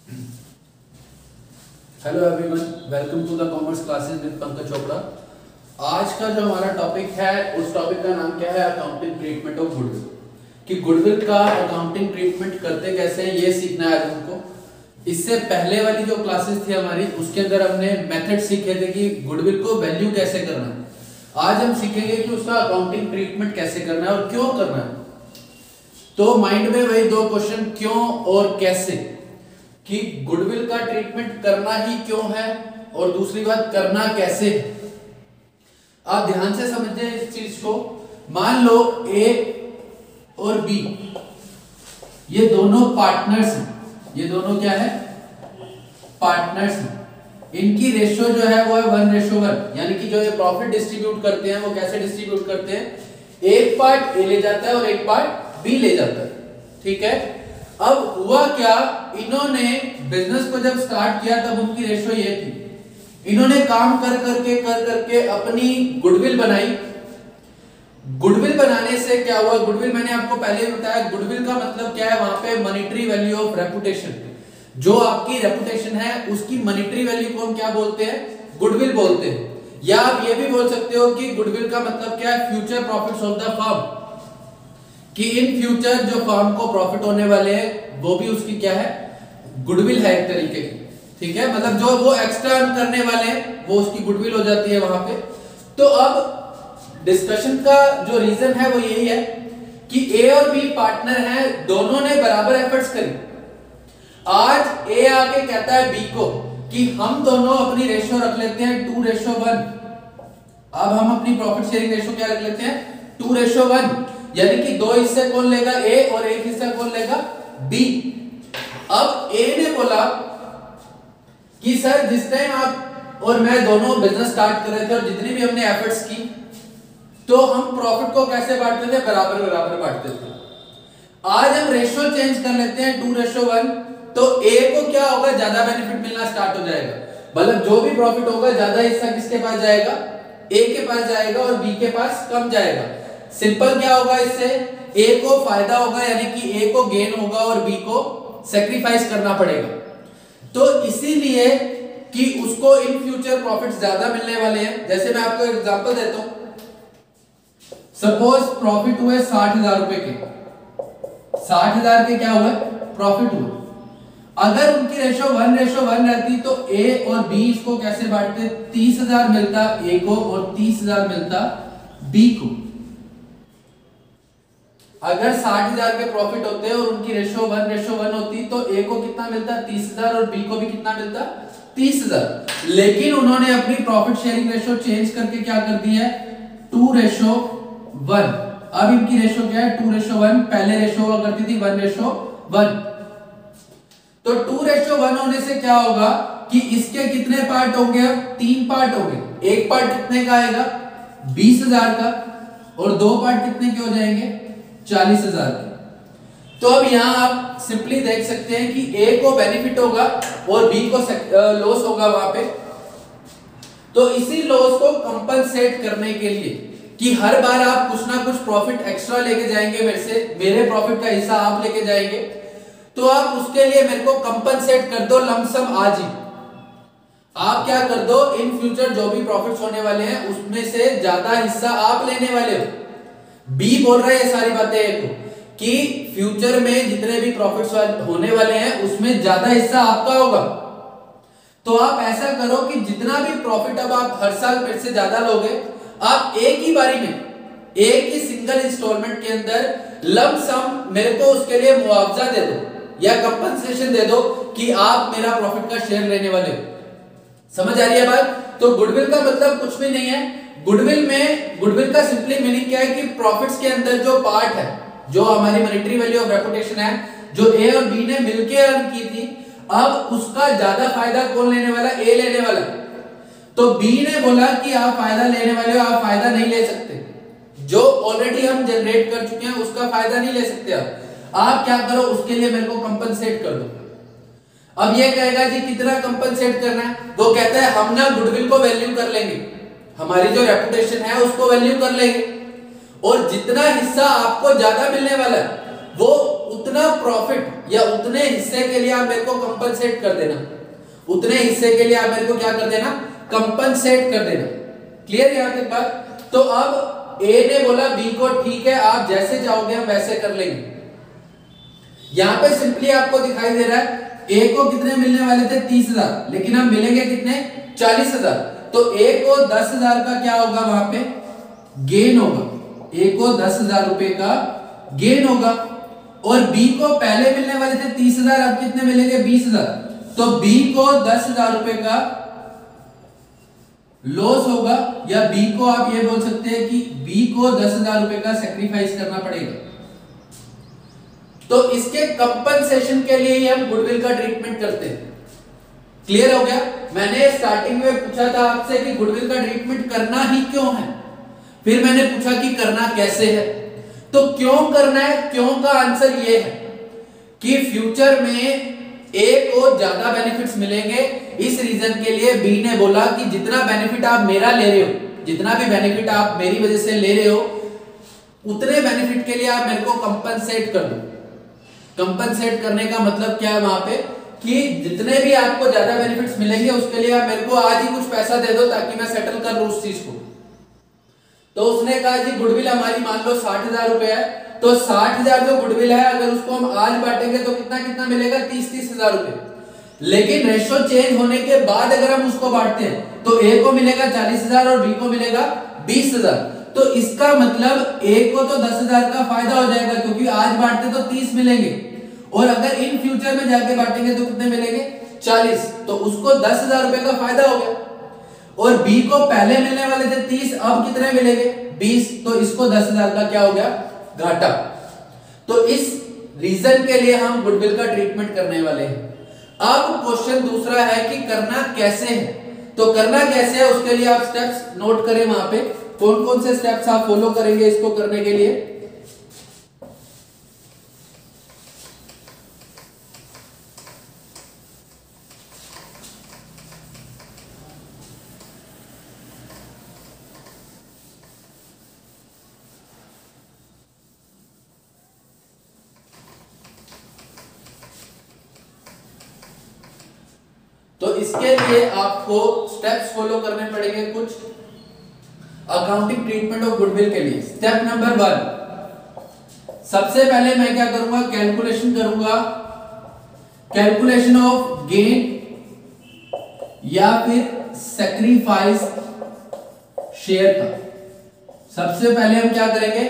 Hello everyone, welcome to the commerce classes with Pankaj Chopra. आज का जो हमारा टॉपिक है उस टॉपिक का नाम क्या है? Accounting treatment of goodwill. कि गुडविल का अकाउंटिंग ट्रीटमेंट करते कैसे हैं ये सीखना है आज हमको। इससे पहले वाली जो क्लासेस थी हमारी उसके अंदर हमने मेथड सीखे थे कि गुडविल को वैल्यू कैसे करना है। आज हम सीखेंगे कि उसका अकाउंटिंग ट्रीटमेंट कैसे करना है और क्यों करना है। तो माइंड में वही दो क्वेश्चन, क्यों और कैसे, कि गुडविल का ट्रीटमेंट करना ही क्यों है और दूसरी बात करना कैसे है। आप ध्यान से समझिए इस चीज को। मान लो ए और बी ये दोनों पार्टनर्स हैं। ये दोनों क्या है? पार्टनर्स हैं। इनकी रेशियो जो है वो है 1:1, यानी कि जो ये प्रॉफिट डिस्ट्रीब्यूट करते हैं वो कैसे डिस्ट्रीब्यूट करते हैं? एक पार्ट ए ले जाता है और एक पार्ट बी ले जाता है। ठीक है। अब हुआ क्या, इन्होंने बिजनेस को जब स्टार्ट किया तब उनकी रेशियो ये थी। इन्होंने काम कर करके अपनी गुडविल बनाई। गुडविल बनाने से क्या हुआ? गुडविल मैंने आपको पहले ही बताया, गुडविल का मतलब क्या है? वहां पे मॉनेटरी वैल्यू ऑफ रेपुटेशन। जो आपकी रेपुटेशन है उसकी मॉनेटरी वैल्यू को हम क्या बोलते हैं? गुडविल बोलते हैं। या आप ये भी बोल सकते हो कि गुडविल का मतलब क्या है? Future profits of the firm. कि इन फ्यूचर जो फर्म को प्रॉफिट होने वाले हैं वो भी उसकी क्या है? गुडविल है एक तरीके की। ठीक है, मतलब जो वो एक्स्ट्रा अर्न करने वाले हैं वो उसकी गुडविल हो जाती है वहां पे। तो अब डिस्कशन का जो रीजन है वो यही है कि ए और बी पार्टनर हैं, दोनों ने बराबर एफर्ट्स करी। आज ए आके कहता है बी को कि हम दोनों अपनी रेशियो रख लेते हैं 2:1। अब हम अपनी प्रॉफिट शेयरिंग रेशियो क्या रख लेते हैं? 2:1, यानी कि 2 हिस्से कौन लेगा? ए, और 1 हिस्सा कौन लेगा? बी। अब ए ने बोला कि सर जिस टाइम आप और मैं दोनों बिजनेस स्टार्ट कर रहे थे और जितनी भी हमने एफर्ट्स की तो हम प्रॉफिट को कैसे बांटते थे? बराबर बराबर बांटते थे। आज हम रेशियो चेंज कर लेते हैं 2:1, तो ए को क्या होगा? ज्यादा बेनिफिट मिलना स्टार्ट हो जाएगा। मतलब जो भी प्रॉफिट होगा ज्यादा हिस्सा किसके पास जाएगा? ए के पास जाएगा और बी के पास कम जाएगा। सिंपल क्या होगा इससे? ए को फायदा होगा, यानी कि ए को गेन होगा और बी को सैक्रिफाइस करना पड़ेगा। तो इसीलिए कि उसको इन फ्यूचर प्रॉफिट ज्यादा मिलने वाले हैं। जैसे मैं आपको एग्जांपल देता हूं। सपोज प्रॉफिट हुए 60,000 रुपए के। 60,000 के क्या हुआ? प्रॉफिट हुआ। अगर उनकी रेशियो 1:1 रहती तो ए और बी इसको कैसे बांटते? 30,000 मिलता ए को और 30,000 मिलता बी को। अगर 60,000 के प्रॉफिट होते और उनकी रेशियो 1:1 होती तो ए को कितना मिलता? 30,000 और बी को भी कितना मिलता? 30,000। लेकिन उन्होंने अपनी प्रॉफिट शेयरिंग रेशियो चेंज करके क्या कर दी है? 2:1। अब इनकी रेशियो क्या है? 2:1। पहले रेशियो हुआ करती थी 1:1। तो 2:1 होने से क्या होगा कि इसके कितने पार्ट होंगे? अब 3 पार्ट होंगे। एक पार्ट कितने का आएगा? 20,000 का, और 2 पार्ट कितने के हो जाएंगे? 40,000 के। तो अब यहां आप सिंपली देख सकते हैं कि ए को बेनिफिट होगा और बी को लॉस होगा वहां पे। तो इसी लॉस को कंपनसेट करने के लिए कि हर बार आप कुछ ना कुछ प्रॉफिट एक्स्ट्रा लेके जाएंगे मेरे से, मेरे प्रॉफिट का हिस्सा आप लेके जाएंगे, तो आप उसके लिए मेरे को कंपनसेट कर दो लमसम आज ही। आप क्या कर दो? इन फ्यूचर जो भी प्रॉफिट्स होने वाले हैं उसमें से ज्यादा हिस्सा आप लेने वाले हो। बी बोल रहा है ये सारी बातें ए को कि फ्यूचर में जितने भी प्रॉफिट्स होने वाले हैं उसमें ज्यादा हिस्सा आपका होगा। तो आप ऐसा करो कि जितना भी प्रॉफिट अब आप हर साल मेरे से ज्यादा लोगे, आप एक ही बारी में, एक ही सिंगल इंस्टॉलमेंट के अंदर लमसम मेरे को उसके लिए मुआवजा दे दो या कंपनसेशन दे दो कि आप मेरा प्रॉफिट का शेयर लेने वाले हो। समझ आ रही है बात? तो गुडविल का मतलब कुछ भी नहीं है। गुडविल का सिंपली मीनिंग क्या है कि प्रॉफिट्स के अंदर जो पार्ट है, जो हमारी मॉनेटरी वैल्यू ऑफ रेपुटेशन है, जो ए और बी ने मिलकर अर्न की थी, अब उसका ज्यादा फायदा कौन लेने वाला? ए लेने वाला। तो बी ने बोला कि आप फायदा लेने वाले हो, आप फायदा नहीं ले सकते। जो ऑलरेडी हम जनरेट कर चुके हैं उसका फायदा नहीं ले सकते। आप क्या करो? उसके लिए मेरे को कंपनसेट कर दो। अब ये कहेगा जी कितना कंपनसेट करना है? वो कहता है हम ना गुडविल को वैल्यू कर लेंगे, हमारी जो रेपुटेशन है उसको वैल्यू कर लेंगे, और जितना हिस्सा आपको ज्यादा मिलने वाला है वो उतना प्रॉफिट या उतने हिस्से के लिए आप मेरे को कंपनसेट कर देना, उतने हिस्से के लिए आप मेरे को क्या कर देना, कंपनसेट कर देना। क्लियर यहां तक बात। तो अब ए ने बोला बी को ठीक है आप जैसे चाहोगे हम वैसे कर लेंगे। यहां पे सिंपली आपको दिखाई दे रहा है ए को कितने मिलने वाले थे 30,000, लेकिन हम मिलेंगे कितने 40,000। तो ए को 10,000 का क्या होगा वहां पे गेन होगा, ए को 10,000 रुपए का गेन होगा। और बी को पहले मिलने वाले थे 30,000, अब कितने मिलेंगे 20,000। तो बी को 10,000 रुपए का लॉस होगा, या बी को आप ये बोल सकते हैं कि बी को 10,000 रुपए का सेक्रीफाइस करना पड़ेगा। तो इसके कंपनसेशन के लिए ही हम गुडविल का ट्रीटमेंट करते हैं। क्लियर हो गया। मैंने स्टार्टिंग में पूछा था आपसे कि गुडविल का ट्रीटमेंट करना ही क्यों है, फिर मैंने पूछा कि करना कैसे है। तो क्यों करना है, क्यों का आंसर ये है कि फ्यूचर में ए को ज्यादा बेनिफिट्स मिलेंगे। इस रीजन के लिए बी ने बोला कि जितना बेनिफिट आप मेरा ले रहे हो, जितना भी बेनिफिट आप मेरी वजह से ले रहे हो, उतने बेनिफिट के लिए आप मेरे को कंपनसेट कर दो। कंपनसेट करने का मतलब क्या है वहां पे कि जितने भी आपको ज्यादा बेनिफिट्स मिलेंगे उसके लिए आप मेरे को आज ही कुछ पैसा दे दो ताकि मैं सेटल कर लूं उस चीज को। तो उसने कहा जी गुडविल हमारी मान लो 60,000 रुपए है, तो 60,000 जो गुडविल है अगर उसको हम आज बांटेंगे तो कितना कितना मिलेगा 30,000 रुपए। लेकिन रेशो चेंज होने के बाद अगर हम उसको बांटते हैं तो ए को मिलेगा 40,000 और बी को मिलेगा 20,000। तो इसका मतलब ए को तो 10,000 का फायदा हो जाएगा क्योंकि आज बांटते तो 30 मिलेंगे, और अगर इन फ्यूचर में जाके बांटेंगे तो कितने मिलेंगे 40, तो उसको 10,000 रुपए का फायदा हो गया। और बी को पहले मिलने वाले थे 30, अब कितने मिलेंगे 20, तो इसको 10,000 का क्या हो गया घाटा। तो इस रीजन के लिए हम गुडविल का ट्रीटमेंट करने वाले हैं। अब क्वेश्चन दूसरा है कि करना कैसे है। तो करना कैसे है उसके लिए आप स्टेप्स नोट करें, वहां पे कौन कौन से स्टेप्स आप फॉलो करेंगे इसको करने के लिए। तो इसके लिए आपको स्टेप्स फॉलो करने पड़ेंगे कुछ अकाउंटिंग ट्रीटमेंट ऑफ गुडविल के लिए। स्टेप नंबर 1, सबसे पहले मैं क्या करूंगा, कैलकुलेशन करूंगा, कैलकुलेशन ऑफ गेन या फिर सैक्रिफाइस शेयर का। सबसे पहले हम क्या करेंगे,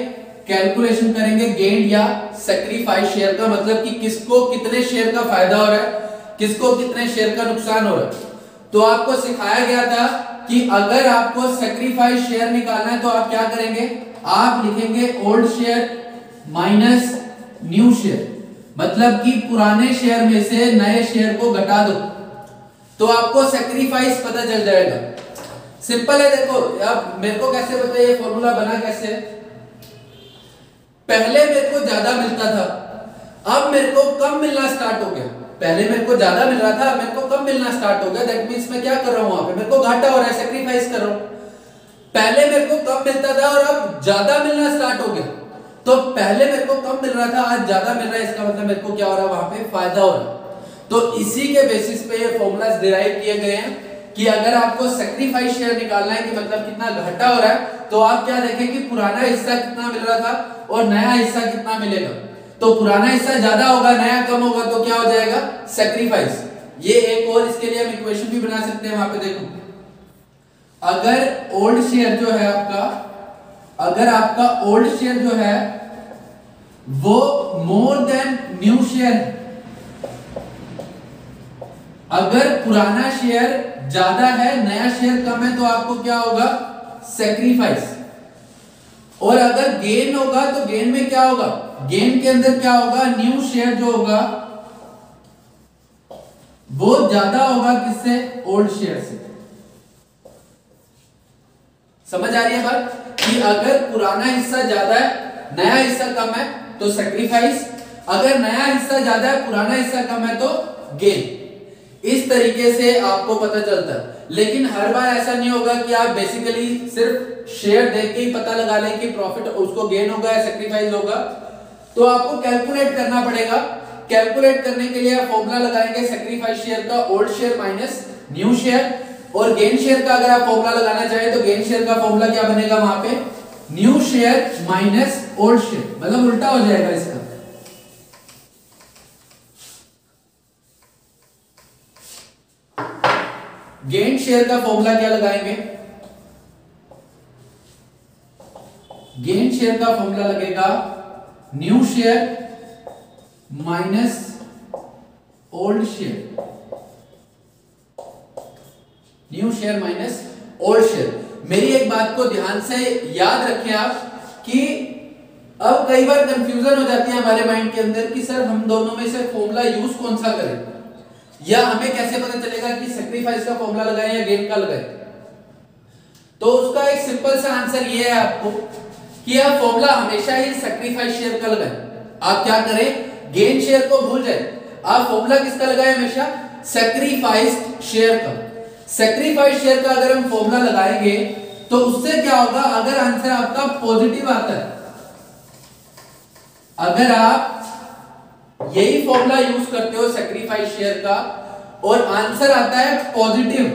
कैलकुलेशन करेंगे गेन या सैक्रिफाइस शेयर का, मतलब कि किसको कितने शेयर का फायदा हो रहा है, किसको कितने शेयर का नुकसान हो रहा है। तो आपको सिखाया गया था कि अगर आपको सैक्रिफाइस शेयर निकालना है तो आप क्या करेंगे, आप लिखेंगे old share minus new share, मतलब कि पुराने शेयर में से नए शेयर को घटा दो तो आपको सैक्रिफाइस पता चल जाएगा। सिंपल है, देखो अब मेरे को कैसे पता ये फॉर्मूला बना कैसे। पहले मेरे को ज्यादा मिलता था, अब मेरे को कम मिलना स्टार्ट हो गया। पहले मेरे को ज्यादा मिल रहा था, मेरे को कम मिलना स्टार्ट हो गया। दैट मींस मैं क्या कर रहा हूं, वहां पे मेरे को घाटा हो रहा है, सैक्रिफाइस कर रहा हूं। पहले मेरे को कम मिलता था और अब ज्यादा मिलना स्टार्ट हो गया। तो पहले मेरे को कम मिल रहा था, आज ज्यादा मिल रहा है, इसका मतलब मेरे को क्या हो रहा है, वहां पे फायदा हो रहा है। तो इसी के बेसिस पे ये फॉर्मूलाज डिराइव किए गए हैं कि अगर आपको सैक्रिफाइस शेयर निकालना है कि मतलब कितना घाटा हो रहा है, तो आप क्या देखें कि पुराना हिस्सा कितना मिल रहा था और नया हिस्सा कितना मिलेगा। तो पुराना हिस्सा ज्यादा होगा, नया कम होगा, तो क्या हो जाएगा सैक्रिफाइस। ये एक और इसके लिए हम इक्वेशन भी बना सकते हैं, वहां पे देखो, अगर ओल्ड शेयर जो है आपका, अगर आपका ओल्ड शेयर जो है वो मोर देन न्यू शेयर, अगर पुराना शेयर ज्यादा है नया शेयर कम है, तो आपको क्या होगा सैक्रिफाइस। और अगर गेन होगा तो गेन में क्या होगा, गेन के अंदर क्या होगा, न्यू शेयर जो होगा वो ज्यादा होगा किससे, ओल्ड शेयर से। समझ आ रही है बात कि अगर पुराना हिस्सा ज्यादा है नया हिस्सा कम है तो सैक्रिफाइस, अगर नया हिस्सा ज्यादा है पुराना हिस्सा कम है तो गेन। इस तरीके से आपको पता चलता है। लेकिन हर बार ऐसा नहीं होगा कि आप बेसिकली सिर्फ शेयर देख के ही पता लगा लें कि प्रॉफिट उसको गेन होगा या सैक्रिफाइस होगा। तो आपको कैलकुलेट करना पड़ेगा। कैलकुलेट करने के लिए आप फॉर्मूला लगाएंगे सैक्रिफाइस शेयर का, old share minus new share. और गेन शेयर का अगर आप फॉर्मूला लगाना चाहें तो गेन शेयर का फॉर्मूला क्या बनेगा वहां पे, new share minus old share, मतलब उल्टा हो जाएगा इसका। गेन शेयर का फॉर्मूला क्या लगाएंगे, गेन शेयर का फॉर्मूला लगेगा new share minus old share, new share minus old share. मेरी एक बात को ध्यान से याद रखें आप कि अब कई बार कंफ्यूजन हो जाती है हमारे माइंड के अंदर कि सर हम दोनों में से फॉर्मूला यूज कौन सा करें, या हमें कैसे पता चलेगा कि सैक्रिफाइस का फॉर्मूला लगाएं या गेन का लगाएं। तो उसका एक सिंपल सा आंसर ये है आपको कि आप फॉर्मूला हमेशा ही सैक्रिफाइस शेयर का लगाएं। आप क्या करें, गेन शेयर को भूल जाए, आप फॉर्मूला किसका लगाएं हमेशा, सैक्रिफाइस्ड शेयर का। सैक्रिफाइस शेयर का अगर हम फॉर्मूला लगाएंगे तो उससे क्या होगा, अगर आंसर आपका पॉजिटिव आता है, अगर आप यही फॉर्मूला यूज करते हो सैक्रिफाइस शेयर का और आंसर आता है पॉजिटिव,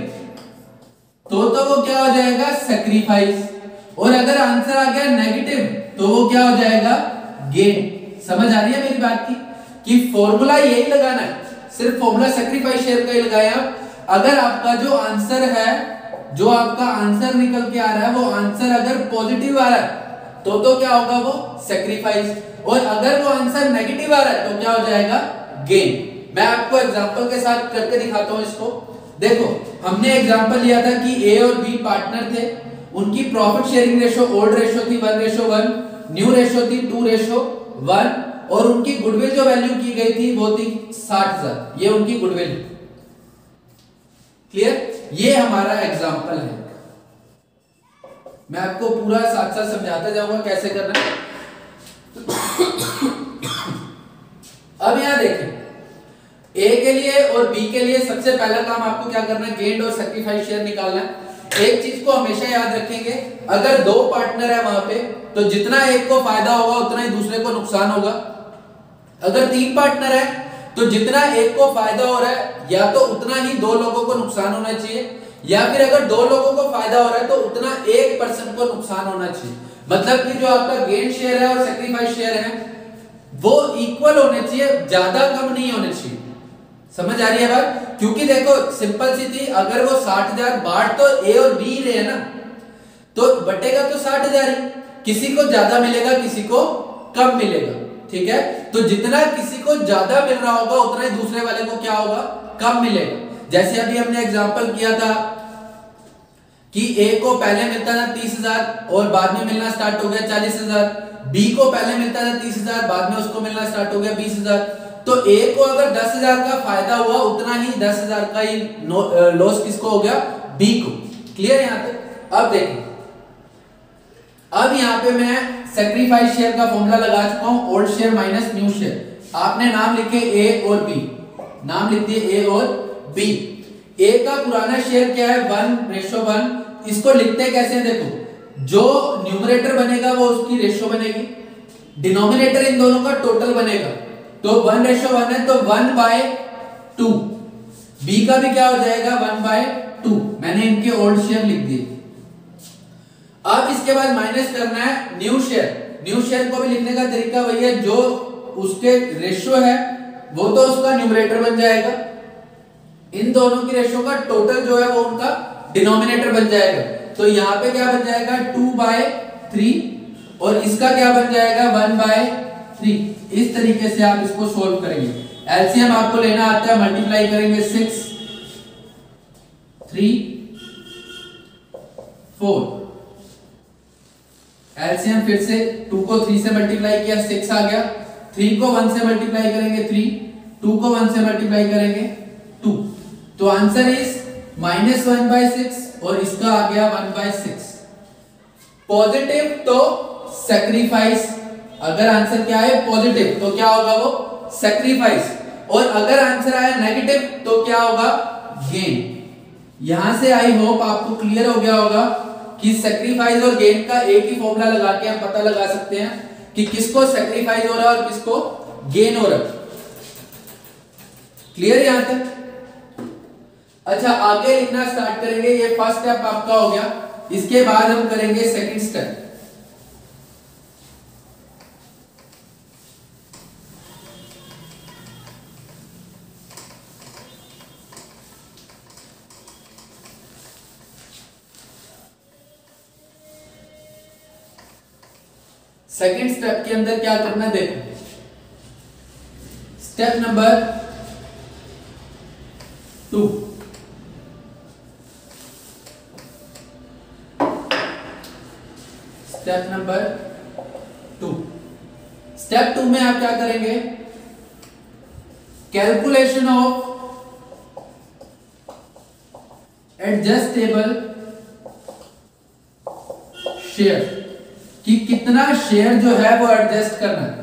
तो वो क्या हो जाएगा, सैक्रिफाइस। और अगर आंसर आ गया नेगेटिव तो वो क्या हो जाएगा, गेन। समझ आ रही है मेरी बात की कि फॉर्मूला यही लगाना है, सिर्फ फॉर्मूला सैक्रिफाइस शेयर का ही लगाया आप। अगर आपका जो आंसर है, जो आपका आंसर निकल के आ रहा है, वो आंसर अगर पॉजिटिव आ रहा है तो क्या होगा, वो सैक्रिफाइस। और अगर वो आंसर नेगेटिव आ रहा है तो क्या हो जाएगा, गेन। मैं आपको एग्जांपल के साथ करके दिखाता हूं इसको। देखो हमने एग्जांपल लिया था कि ए और बी पार्टनर थे, उनकी profit sharing ratio old ratio थी 1:1, न्यू रेशो थी 2:1, और उनकी गुडविल जो वैल्यू की गई थी वो थी 60,000। ये उनकी गुडविल, क्लियर। ये हमारा एग्जांपल है। मैं आपको पूरा साथ साथ समझाता जाऊंगा कैसे करना है। अब यहां देखें, ए के लिए और बी के लिए सबसे पहला काम आपको क्या करना है, गेन और सैक्रिफाइस शेयर निकालना है। एक चीज को हमेशा याद रखेंगे, अगर दो पार्टनर है वहां पे तो जितना एक को फायदा होगा उतना ही दूसरे को नुकसान होगा। अगर तीन पार्टनर है तो जितना एक को फायदा हो रहा है या तो उतना ही दो लोगों को नुकसान होना चाहिए, या फिर अगर दो लोगों को फायदा हो रहा है तो उतना एक पर्सन को नुकसान होना चाहिए। मतलब कि जो आपका गेन शेयर है और सैक्रिफाइस शेयर है वो इक्वल होने चाहिए, ज्यादा कम नहीं होने चाहिए। समझ आ रही है बात, क्योंकि देखो सिंपल सी थी, अगर वो 60,000 बांट तो ए और बी रहे हैं ना, तो बटेगा तो 60,000 ही, किसी को ज्यादा मिलेगा किसी को कम मिलेगा, ठीक है। तो जितना किसी को ज्यादा मिल रहा होगा उतना ही दूसरे वाले को क्या होगा, कम मिलेगा। जैसे अभी हमने एग्जांपल किया था कि ए को पहले मिलता था 30,000 और बाद में मिलना स्टार्ट हो गया 40,000, बी को पहले मिलता था 30,000 बाद में उसको मिलना स्टार्ट हो गया 20,000। तो ए को अगर 10,000 का फायदा हुआ उतना ही 10,000 का ही लॉस किसको हो गया, बी को। क्लियर यहां तक। अब देखिए, अब यहां पे मैं सैक्रिफाइस शेयर का फॉर्मूला लगा चुका हूं, old share minus new share. आपने नाम लिखे ए और बी, नाम लिख दिए ए और बी। ए का पुराना शेयर क्या है, 1:1। इसको लिखते कैसे हैं, देखो जो न्यूमरेटर बनेगा वो उसकी रेशो बनेगी, डिनोमिनेटर इन दोनों का टोटल बनेगा। तो 1:1 है तो 1/2। बी का भी क्या हो जाएगा, 1/2। मैंने इनके ओल्ड शेयर लिख दिए। अब इसके बाद माइनस करना है न्यू शेयर। न्यू शेयर को भी लिखने का तरीका वही है, जो उसके रेशो है वो तो उसका न्यूमरेटर बन जाएगा, इन दोनों की रेशो का टोटल जो है वो उनका डिनोमिनेटर बन जाएगा। तो यहाँ पे क्या बन जाएगा, 2/3, और इसका क्या बन जाएगा, 1/3। इस तरीके से आप इसको सोल्व करेंगे। एलसीएम आपको लेना आता है, मल्टीप्लाई करेंगे 6, 3, 4। एलसीएम फिर से 2 को 3 से मल्टीप्लाई किया 6 आ गया, 3 को 1 से मल्टीप्लाई करेंगे 3, 2 को 1 से मल्टीप्लाई करेंगे 2। तो आंसर इज -1/6 और इसका आ गया 1/6। पॉजिटिव तो सैक्रिफाइस, अगर आंसर क्या है पॉजिटिव तो क्या होगा वो सैक्रिफाइस, और अगर आंसर आया नेगेटिव तो क्या होगा, गेन। यहां से आई होप आपको क्लियर हो गया होगा कि सैक्रिफाइस और गेन का एक ही फॉर्मूला लगा के हम पता लगा सकते हैं कि किसको सेक्रीफाइस हो रहा है और किसको गेन हो रहा है। क्लियर यहां तक? अच्छा, आगे लिखना स्टार्ट करेंगे। ये फर्स्ट स्टेप आपका हो गया। इसके बाद हम करेंगे सेकंड स्टेप। सेकंड स्टेप के अंदर क्या करना है देखो। Step number 2, step number 2। Step 2 में आप क्या करेंगे? कैलकुलेशन ऑफ एडजस्टेबल शेयर, कि कितना शेयर जो है वो एडजस्ट करना है,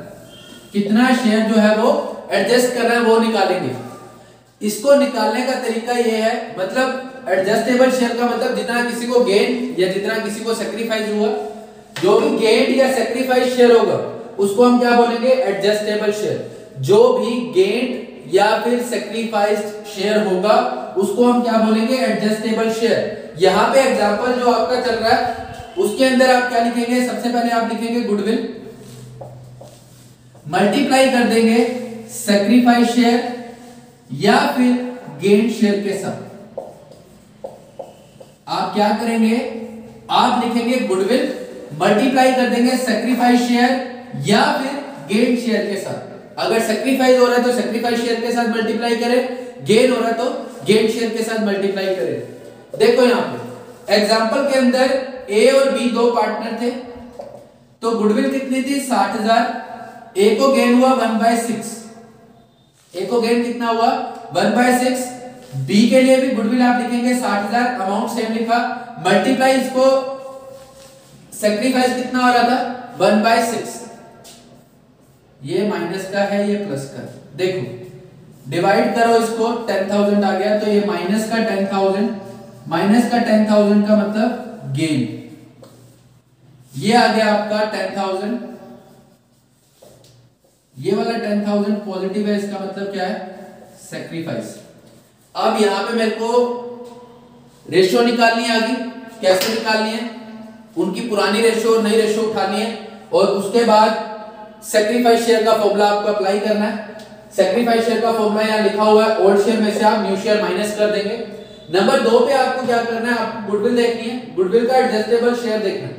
कितना शेयर जो है वो एडजस्ट करना है वो निकालेंगे। इसको निकालने का तरीका ये है, मतलब एडजस्टेबल शेयर का मतलब जितना किसी को गेन या जितना किसी को सेक्रीफाइस हुआ, जो भी गेन या सेक्रीफाइस शेयर होगा उसको हम क्या बोलेंगे? Adjustable share. जो भी गेन या फिर सेक्रीफाइस्ड शेयर होगा उसको हम क्या बोलेंगे? Adjustable share. यहां पे एग्जांपल जो आपका चल रहा है उसके अंदर आप क्या लिखेंगे? सबसे पहले आप लिखेंगे गुडविल, मल्टीप्लाई कर देंगे सेक्रीफाइस शेयर या फिर गेन शेयर के साथ। आप क्या करेंगे? आप लिखेंगे गुडविल, मल्टीप्लाई कर देंगे सेक्रीफाइस शेयर या फिर गेन शेयर के साथ। अगर सेक्रीफाइस हो रहा है तो सेक्रीफाइस शेयर के साथ मल्टीप्लाई करें, गेन हो रहा है तो गेन शेयर के साथ मल्टीप्लाई करें। देखो यहां पे एग्जांपल के अंदर ए और बी दो पार्टनर थे, तो गुडविल कितनी थी? 60,000। ए को गेन हुआ 1/6। ए को गेन कितना हुआ? 1/6। बी के लिए भी गुडविल आप लिखेंगे 60,000, अमाउंट सेम लिखा, मल्टीप्लाई इसको सेक्रीफाइस कितना हो रहा था? 1/6। ये माइनस का है, ये प्लस का। देखो डिवाइड करो इसको, 10,000 आ गया, तो ये माइनस का 10,000, माइनस का 10,000 का मतलब गेन। ये आ गया आपका 10,000, ये वाला 10,000 पॉजिटिव है, इसका मतलब क्या है? सेक्रीफाइस। अब यहां पे मेरे को रेशियो निकालनी है आगे। कैसे निकालनी है? उनकी पुरानी रेशियो और नई रेशियो उठानी है और उसके बाद सेक्रीफाइस शेयर का फॉर्मूला आपको अप्लाई करना है। सेक्रीफाइस शेयर का फॉर्मूला यहां लिखा हुआ है, ओल्ड शेयर में से आप न्यू शेयर माइनस कर देंगे। नंबर 2 पे आपको क्या करना है? आपको गुडविल देखनी है, गुडविल का एडजस्टेबल शेयर देखना है।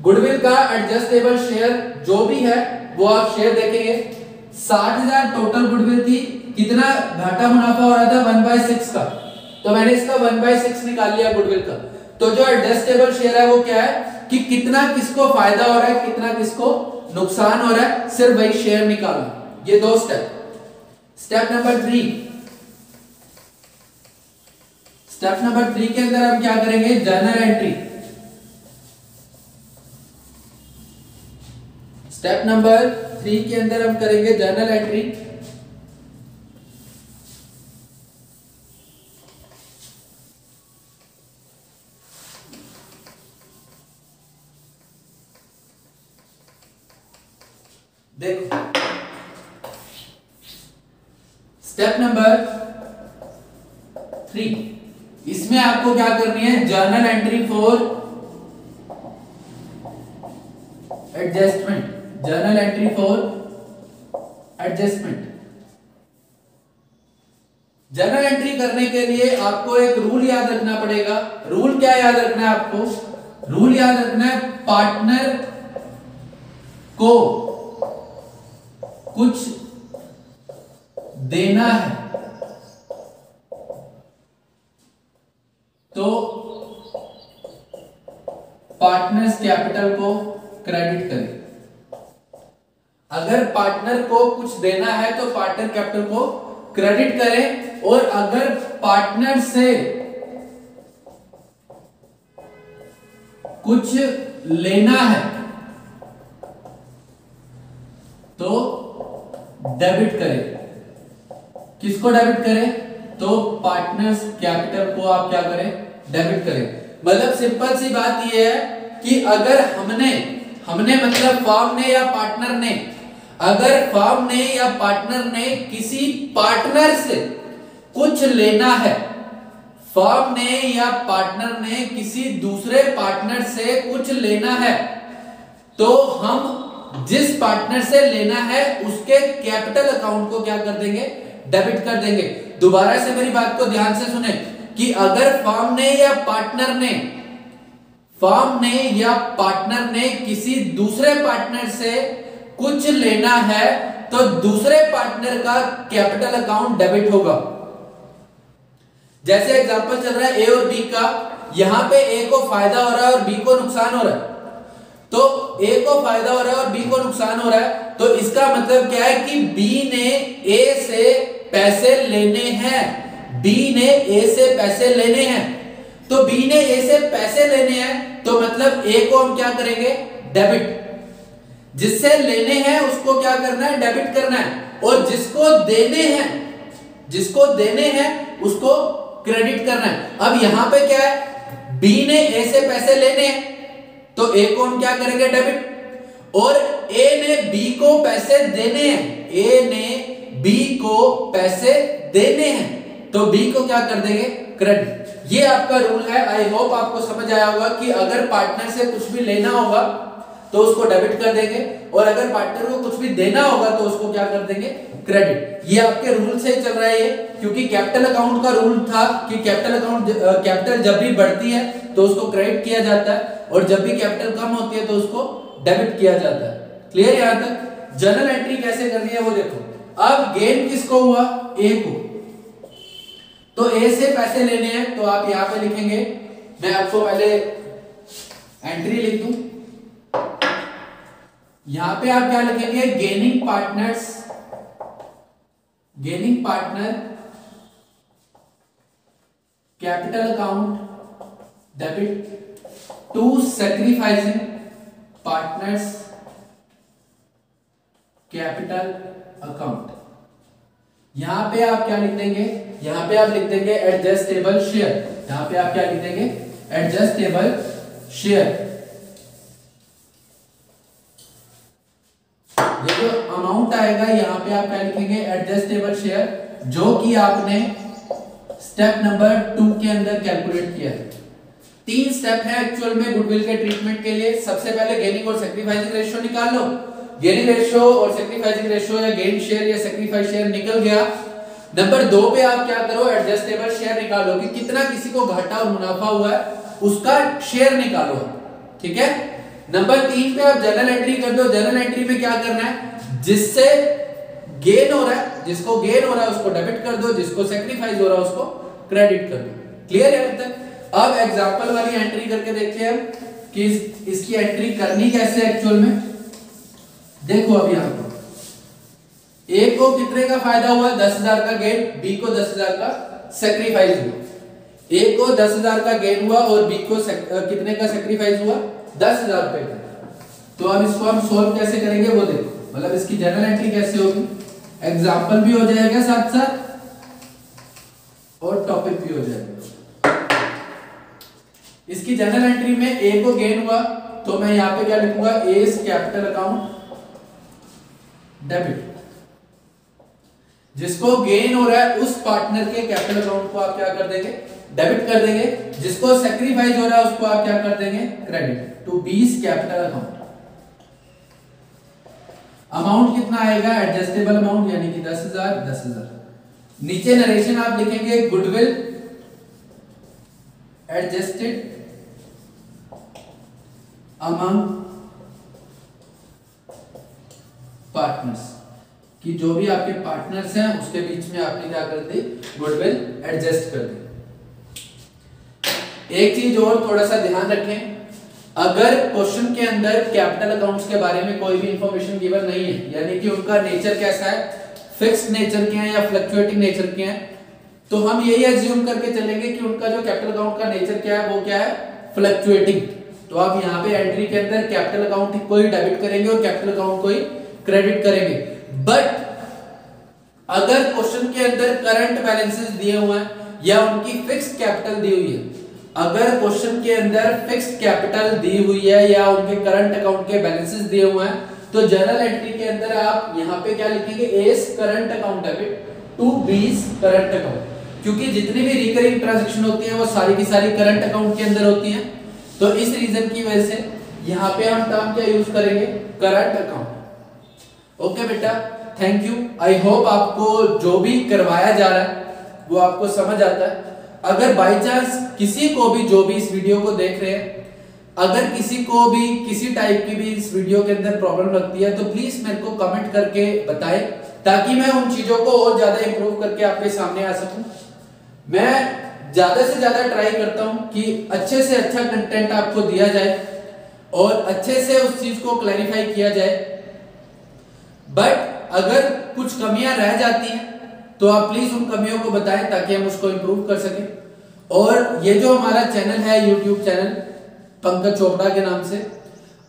गुडविल का एडजस्टेबल शेयर जो भी है वो आप शेयर देखेंगे। 60,000 टोटल गुडविल थी, कितना घाटा मुनाफा हो रहा था? 1/6 का, तो मैंने इसका 1/6 निकाल लिया गुडविल का। तो जो एडजस्टेबल शेयर है वो क्या है कि कितना किसको फायदा हो रहा है, कितना किसको नुकसान हो रहा है, सिर्फ वही शेयर निकालना। ये दो step. Step number 3, step number 3 के अंदर हम क्या करेंगे? Journal entry. स्टेप नंबर 3 के अंदर हम करेंगे जर्नल एंट्री। देखो स्टेप नंबर 3, इसमें आपको क्या करनी है? Journal entry for adjustment, journal entry for adjustment. Journal entry करने के लिए आपको एक रूल याद रखना पड़ेगा। रूल क्या याद रखना है आपको? रूल याद रखना है, पार्टनर को कुछ देना है तो पार्टनर्स कैपिटल को क्रेडिट करें। अगर पार्टनर को कुछ देना है तो पार्टनर कैपिटल को क्रेडिट करें, और अगर पार्टनर से कुछ लेना है तो डेबिट करें। किसको डेबिट करें? तो पार्टनर्स कैपिटल को आप क्या करें? डेबिट करें। मतलब सिंपल सी बात यह है कि अगर हमने हमने मतलब फर्म ने या पार्टनर ने, अगर फर्म ने या पार्टनर ने किसी पार्टनर से कुछ लेना है, फर्म ने या पार्टनर ने किसी दूसरे पार्टनर से कुछ लेना है, तो हम जिस पार्टनर से लेना है उसके कैपिटल अकाउंट को क्या कर देंगे, डेबिट कर देंगे। दोबारा से मेरी बात को ध्यान से सुने कि अगर फर्म ने या पार्टनर ने किसी दूसरे पार्टनर से कुछ लेना है तो दूसरे पार्टनर का कैपिटल अकाउंट डेबिट होगा। जैसे एग्जांपल चल रहा है ए और बी का, यहां पे ए को फायदा हो रहा है और बी को नुकसान हो रहा है, तो ए को फायदा हो रहा है और बी को नुकसान हो रहा है, तो इसका मतलब क्या है कि बी ने ए से पैसे लेने हैं, बी ने ए से पैसे लेने हैं, तो बी ने ए से पैसे लेने हैं तो मतलब ए को हम क्या करेंगे, डेबिट। जिससे लेने हैं उसको क्या करना है, डेबिट करना है, और जिसको देने हैं उसको क्रेडिट करना है। अब यहां पे क्या है, बी ने ए से पैसे लेने हैं तो ए को हम क्या करेंगे, डेबिट, और ए ने बी को पैसे देने हैं, ए ने बी को पैसे देने हैं तो बी को क्या कर देंगे, क्रेडिट। ये आपका रूल है। आई होप आपको समझ आया होगा कि अगर पार्टनर से कुछ भी लेना होगा तो उसको डेबिट कर देंगे, और अगर पार्टनर को कुछ भी देना होगा तो उसको क्या कर देंगे, क्रेडिट। ये आपके रूल से ही चल रहा है ये, क्योंकि कैपिटल अकाउंट का रूल था कि कैपिटल जब भी बढ़ती है तो उसको क्रेडिट किया जाता है, और जब भी कैपिटल कम होती है तो उसको डेबिट किया जाता है। क्लियर यहां तक? जर्नल एंट्री कैसे करनी है वो देखो। अब गेन किसको हुआ, ए को, तो ए से पैसे लेने हैं तो आप यहां पे लिखेंगे, मैं आपको पहले एंट्री लिख दूं, यहां पे आप क्या लिखेंगे, gaining partner capital account debit to sacrificing partners capital account. यहां पे आप क्या लिख देंगे, यहां पे आप लिख देंगे एडजस्टेबल शेयर, यहां पे आप क्या लिख देंगे, एडजस्टेबल शेयर। ये जो अमाउंट आएगा यहां पे आप क्या लिखेंगे, एडजस्टेबल शेयर, जो कि आपने स्टेप नंबर 2 के अंदर कैलकुलेट किया है। 3 स्टेप है एक्चुअल में गुडविल के ट्रीटमेंट के लिए। सबसे पहले गेनिंग और सैक्रिफाइसिंग रेशियो निकाल लो। गेनिंग रेशियो और सैक्रिफाइसिंग रेशियो या गेन शेयर या सैक्रिफाइस शेयर निकल गया। नंबर 2 पे आप क्या करो, एडजस्टेबल शेयर निकालो कि कितना किसी को घाटा और मुनाफा हुआ है उसका शेयर निकालो, ठीक है। नंबर 3 पे आप जर्नल एंट्री कर दो। जर्नल एंट्री में क्या करना है, जिससे गेन हो रहा है, जिसको गेन हो रहा है उसको डेबिट कर दो, जिसको सैक्रिफाइस हो रहा है उसको क्रेडिट कर दो। क्लियर है अब तक? अब एग्जांपल वाली एंट्री करके देखते हैं कि इसकी एंट्री करनी कैसे एक्चुअल में। देखो अब यहां पर ए को कितने का फायदा हुआ, 10,000 का गेन, बी को 10,000 का सैक्रिफाइस हुआ। ए को 10,000 का गेन हुआ और बी को कितने का सैक्रिफाइस हुआ, 10,000 रुपए का। तो अब इसको हम सोल्व कैसे करेंगे वो देखो, मतलब इसकी जर्नल एंट्री कैसे होगी। एग्जांपल भी हो जाएगा साथ साथ और टॉपिक भी हो जाएगा। इसकी जर्नल एंट्री में ए को गेन हुआ तो मैं यहां पे क्या लिखूंगा, एज कैपिटल अकाउंट डेबिट। जिसको गेन हो रहा है उस पार्टनर के कैपिटल अकाउंट को आप क्या कर देंगे, डेबिट कर देंगे। जिसको सैक्रिफाइस हो रहा है उसको आप क्या कर देंगे, credit to B's capital account. Amount कितना आएगा, एडजस्टेबल अमाउंट यानी कि 10,000। नीचे नरेशन आप लिखेंगे गुडविल एडजस्टेड अमंग पार्टनर्स, कि जो भी आपके पार्टनर्स हैं उसके बीच में आपने क्या कर दी, गुडविल एडजस्ट कर दी। एक चीज और थोड़ा सा ध्यान रखें, अगर क्वेश्चन के अंदर कैपिटल अकाउंट्स के बारे में कोई भी इंफॉर्मेशन गिवन नहीं है, यानी कि उनका नेचर कैसा है, फिक्स्ड नेचर के हैं या फ्लक्चुएटिंग नेचर के हैं, तो हम यही एज्यूम करके चलेंगे कि उनका जो कैपिटल अकाउंट का नेचर क्या है वो क्या है, फ्लक्चुएटिंग। तो आप यहाँ पे एंट्री के अंदर कैपिटल अकाउंट को ही डेबिट करेंगे और कैपिटल अकाउंट को ही क्रेडिट करेंगे। बट अगर क्वेश्चन के अंदर करंट बैलेंसेस दिए हुए हैं या उनकी फिक्स्ड कैपिटल दी हुई है अगर क्वेश्चन के अंदर फिक्स्ड कैपिटल दी हुई है या उनके करंट अकाउंट के बैलेंसेस दिए हुए हैं तो जनरल एंट्री के अंदर आप यहाँ पे क्या लिखेंगे, A's current account debit to B's current account, क्योंकि जितनी भी रिकरिंग ट्रांजैक्शन होती हैं वो सारी की सारी करंट अकाउंट के अंदर होती हैं। तो इस रीजन की वजह से यहाँ पे हम टर्म क्या यूज करेंगे, करंट अकाउंट। ओके बेटा, थैंक यू। आई होप आपको जो भी करवाया जा रहा है वो आपको समझ आता है। अगर बाय चांस किसी को भी जो भी इस वीडियो को देख रहे हैं, अगर किसी को भी किसी टाइप की भी इस वीडियो के अंदर प्रॉब्लम लगती है तो प्लीज मेरे को कमेंट करके बताएं, ताकि मैं उन चीजों को और ज्यादा इंप्रूव करके आपके सामने आ सकूं। मैं ज्यादा से ज्यादा ट्राई करता हूं कि अच्छे से अच्छा कंटेंट आपको दिया जाए और अच्छे से उस चीज को क्लैरिफाई किया जाए। बट अगर कुछ कमियां रह जाती हैं तो आप प्लीज उन कमियों को बताएं ताकि हम उसको इंप्रूव कर सकें। और ये जो हमारा चैनल है, यूट्यूब चैनल पंकज चोपड़ा के नाम से,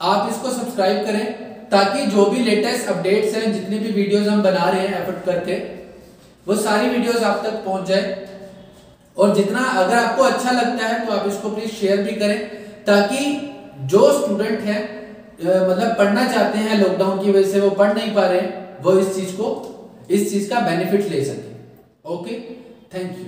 आप इसको सब्सक्राइब करें ताकि जो भी लेटेस्ट अपडेट्स हैं, जितनी भी वीडियोस हम बना रहे हैं एफर्ट करके, वो सारी वीडियोस आप तक पहुंच जाए। और जितना अगर आपको अच्छा लगता है तो आप इसको प्लीज शेयर भी करें, ताकि जो स्टूडेंट है मतलब पढ़ना चाहते हैं, लॉकडाउन की वजह से वो पढ़ नहीं पा रहे हैं, वो इस चीज का बेनिफिट ले सके। Okay, thank you.